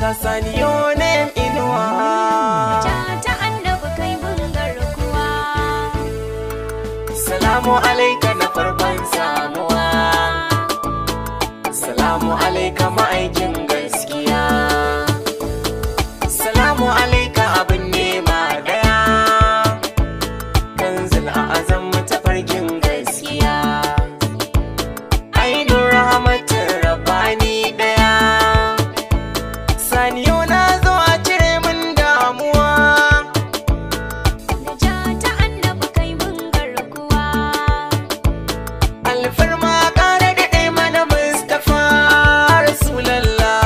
ga saniyo ne inuwa ta annabi kai bungar kuwa. salamu alaika na farkon samuwa, salamu alaika ma'aikin gaskiya, salamu alaika abin nema daya, kanzil a azam tafarkin gaskiya, ainihin rahmatin rabbani daya, saniyo na zo a cire min damuwa, Ta annabi kai bungar kuwa. alfarma ƙara daɗe mana Mustapha Rasulallah.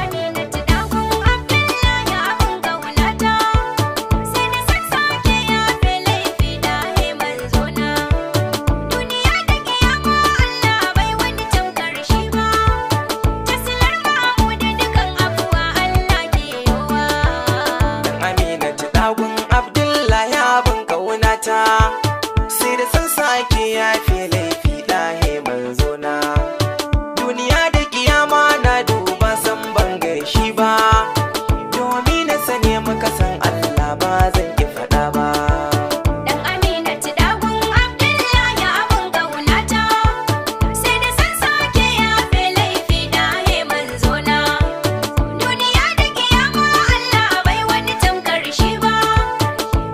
Aminatu dagon Abdullahi abin kaunata, sai da sassake ya fi laifi da manzo na. Duniya da kiyama Allah bai wani tamkar shi ba, tasilar Mahmud dukan afuwa Allah ke yowa. Aminatu dagun Abdullahi abin ƙaunata, sai da san sake ya fi laifi ɗahe manzona. Duniya da kiyama na duba san ban gaishe ba, domin na sane muka san Allah ba zan ki faɗa ba. Dan Aminatu dagon Abdullahi abin kaunata, sai da sassake ya fi laifi da manzo na. Duniya da kiyama Allah bai wani tamkar shi ba,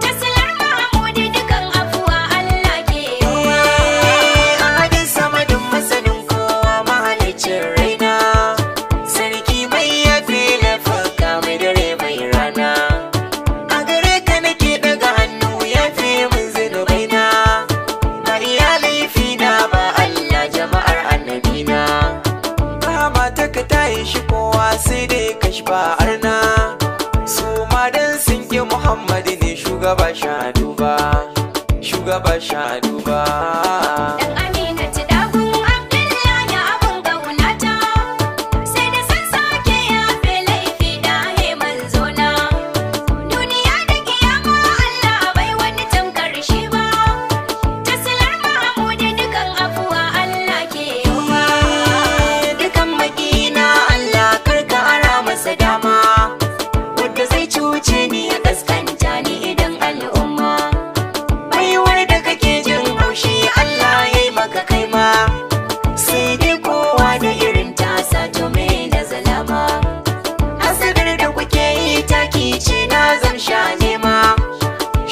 tasilar Mahmud dukan afuwa Allah ke yowa. Ahadin samadin masanin kowa mahalicin raina, sarki mai yafi laifuka mai dare mai rana. A gare ka nake daga hannu yafi min zunubaina, ba iya laifina ba Allah jama'ar annabina. Rahama ta ka tayi shi kowa sai dai kashi ba arna, su ma dan sun ki Muhammadu ne shugaba shadu ba, shugaba shadu ba. Dan Aminatu dagon Abdullahi abin kaunata, sai da sassake ya fi laifi da manzo na. Duniya da kiyama Allah bai wani tamkar shi ba, tasilar Mahmud dukan afuwa Allah ke yowa. Dukan makina Allah karka ara masa dama, wanda zai cuce ni ya kaskanta ni idan al'umma. Baiwar da kake jin haushi Allah ya yi maka kai ma, sai dai kowa da irin tasa to me da zalama. Hasadar da kuke yi taki ce na zan sha nema,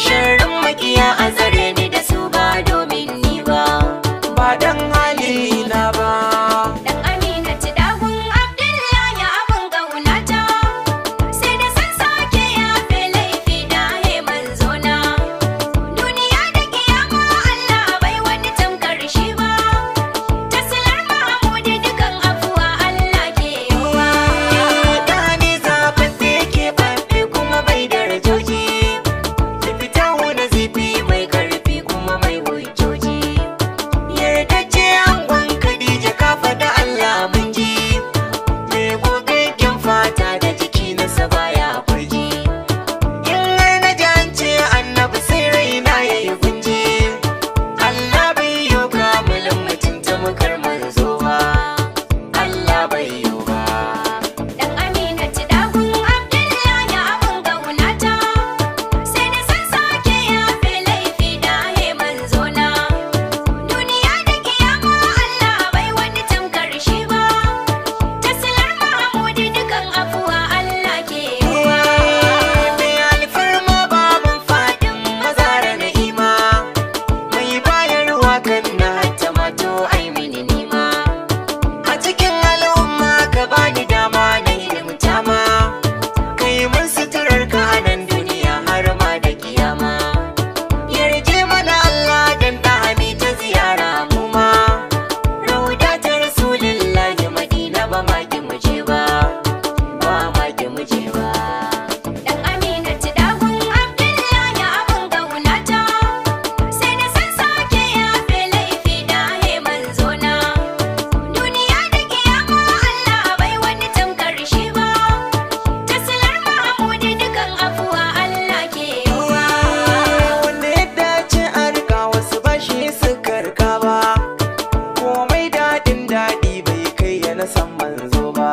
sharrin makiya a tsare ni da su ba domin ni ba, ba dan halina ba. Dan Aminatu dagon Abdullahi abin kaunata, sai da sassake ya fi laifi da manzo na. Duniya da kiyama Allah bai wani tamkar shi ba, tasilar Mahmud dukan afuwa Allah ke yowa. Gane zaɓaɓɓe ke ɓaɓɓe kuma bai darajoji, da fita wani zifi mai ƙarfi kuma mai hujjoji. Yardacce angon Khadija ka faɗa Allah mun ji, mai gogaggen fata da jiki nasa baya kurji. In har na ji an ce annabi sai raina ya yi gunji, Allah bai yi kamalin mutum ta mukar manzo ba, Allah bai yi ba. Dan Aminatu dagon Abdullahi abin kaunata, sai da sassake ya fi laifi da manzo na. Duniya da kiyama Allah bai wani tamkar shi ba, tasilar Mahmud dukan afuwa Allah ke yowa. Mai alfarma babun fadin mazara na'ima, mai bayarwa kan na tamato ai mini nima. A cikin al'umma ka bani dama na hidimta ma, kai mun suturar ka a nan duniya har ma da kiyama. Yarje mana Allah dan ɗahami ta ziyara mu ma, rauda ta Rasulillahi Madina ba ma ki mu je ba, ba ma ki mu je ba. Dan Aminatu dagon Abdullahi abin kaunata, sai da sassake ya fi laifi da manzo na. Duniya da kiyama Allah bai wani tamkar shi ba, tasilar Mahmud dukan afuwa Allah ke yowa. Wanda ya dace a rika wasu ba shi suka rika ba, komai daɗin daɗi bai kai ya na san manzo ba.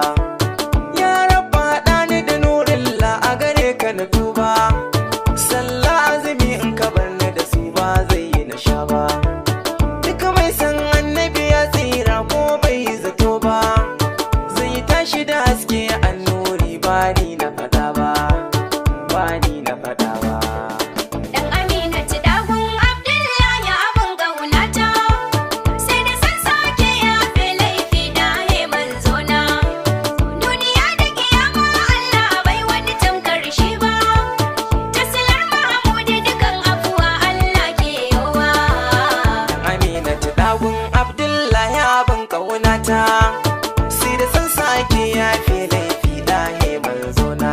sake yafe laifi ɗahe manzona.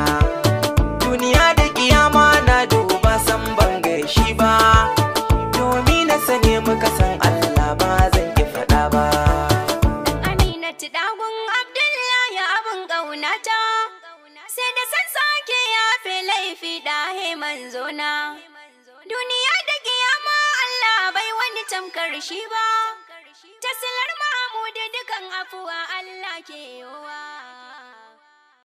Duniya da kiyama na duba san ban gaishe ba, domin na sane muka san Allah ba zan ki faɗa ba. Aminatu dagun Abdullahi abin ƙaunata, sai da san sake yafe laifi ɗahe manzona. Duniya da kiyama Allah bai wani tamkar shi ba, tasilar Mahamudu dukan afuwa Allah ke yowa.